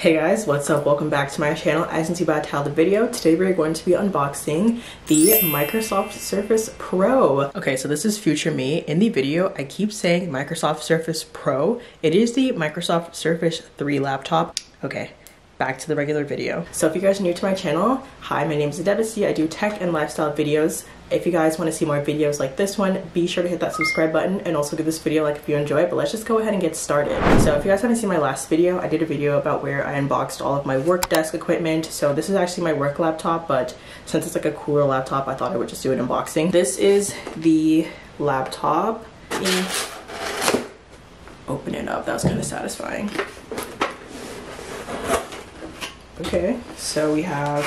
Hey guys, what's up? Welcome back to my channel. As you can see by the title of the video, today we're going to be unboxing the Microsoft Surface Pro. Okay, so this is future me. In the video, I keep saying Microsoft Surface Pro. It is the Microsoft Surface 3 laptop. Okay, back to the regular video. So if you guys are new to my channel, hi, my name is Adebisi. I do tech and lifestyle videos. If you guys want to see more videos like this one, be sure to hit that subscribe button and also give this video a like if you enjoy it. But let's just go ahead and get started. So if you guys haven't seen my last video, I did a video about where I unboxed all of my work desk equipment. So this is actually my work laptop, but since it's like a cooler laptop, I thought I would just do an unboxing. This is the laptop. Open it up, that was kind of satisfying. Okay, so we have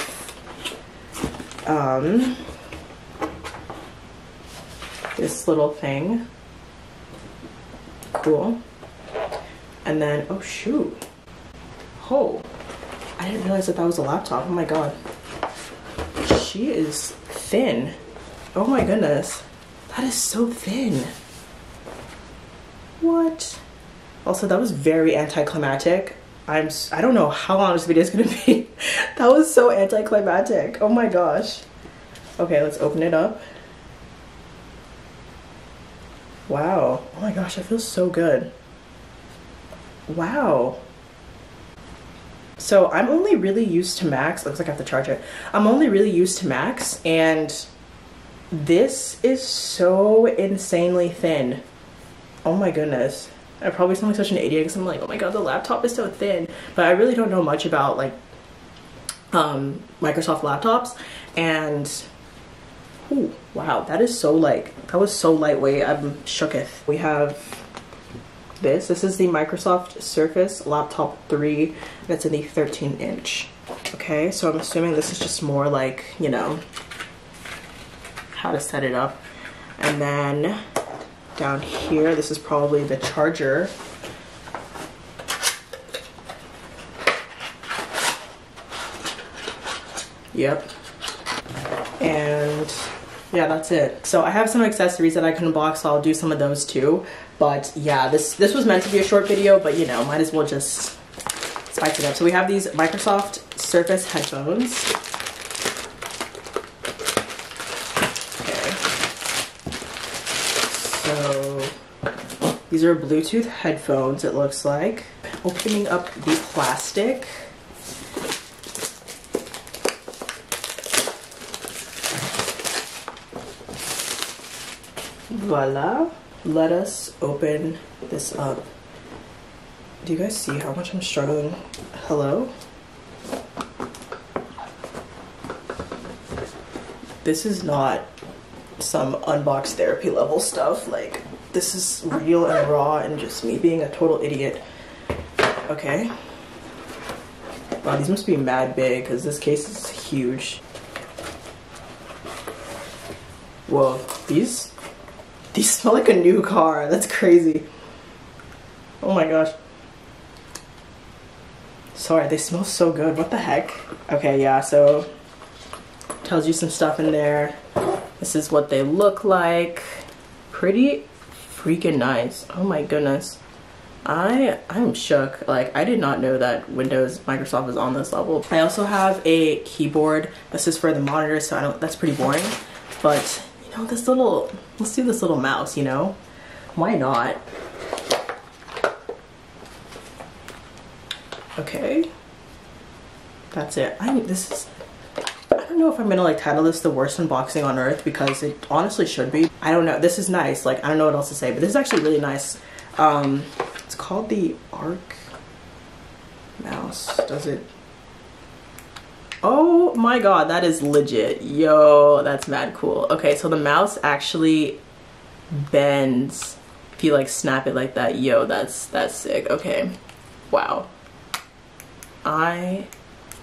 this little thing. Cool. And then, oh shoot. Oh, I didn't realize that that was a laptop. Oh my god. She is thin. Oh my goodness. That is so thin. What? Also, that was very anticlimactic. I don't know how long this video is gonna be. That was so anticlimactic. Oh my gosh. Okay, let's open it up. Wow. Oh my gosh, that feels so good. Wow. So I'm only really used to Macs. Looks like I have to charge it. I'm only really used to Macs, and this is so insanely thin. Oh my goodness. I probably sound like such an idiot because I'm like, oh my god, the laptop is so thin. But I really don't know much about like Microsoft laptops, and ooh, wow, that is so that was so lightweight. I'm shooketh. We have this is the Microsoft Surface Laptop 3 that's in the 13-inch. Okay, so I'm assuming this is just more like, you know, how to set it up. And then down here, this is probably the charger. Yep. And yeah, that's it. So I have some accessories that I can unbox, so I'll do some of those too. But yeah, this was meant to be a short video, but you know, might as well just spice it up. So we have these Microsoft Surface headphones. Okay. So these are Bluetooth headphones, it looks like. Opening up the plastic. Voila. Let us open this up. Do you guys see how much I'm struggling? Hello? This is not some unbox therapy level stuff. Like, this is real and raw and just me being a total idiot. Okay. Wow, these must be mad big because this case is huge. Whoa, these smell like a new car. That's crazy. Oh my gosh. Sorry, they smell so good. What the heck? Okay, yeah, so tells you some stuff in there. This is what they look like. Pretty freaking nice. Oh my goodness. I'm shook. Like, I did not know that Microsoft was on this level. I also have a keyboard. This is for the monitor, so that's pretty boring. But you know, let's do this little mouse, you know? Why not? Okay. That's it. I don't know if I'm gonna like title this the worst unboxing on earth, because it honestly should be. I don't know. This is nice. Like, I don't know what else to say, but this is actually really nice. It's called the Arc mouse. Does it? Oh my god, that is legit. Yo, that's mad cool. Okay, so the mouse actually bends if you like snap it like that. Yo, that's sick. Okay, wow.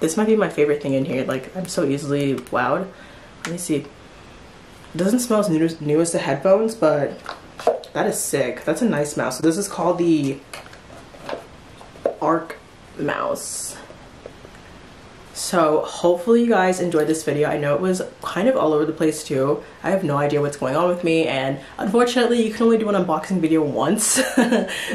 This might be my favorite thing in here. Like, I'm so easily wowed. Let me see. It doesn't smell as new as the headphones, but that is sick. That's a nice mouse. So this is called the Arc mouse. So hopefully you guys enjoyed this video. I know it was kind of all over the place too. I have no idea what's going on with me, and unfortunately you can only do an unboxing video once.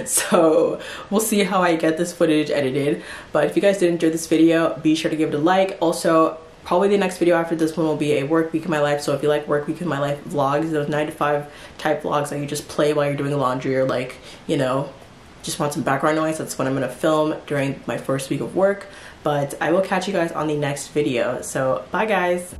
So we'll see how I get this footage edited. But if you guys did enjoy this video, be sure to give it a like. Also, probably the next video after this one will be a work week in my life. So if you like work week in my life vlogs, those 9 to 5 type vlogs that you just play while you're doing laundry, or like, you know, just want some background noise, that's what I'm gonna film during my first week of work. But I will catch you guys on the next video. So bye guys.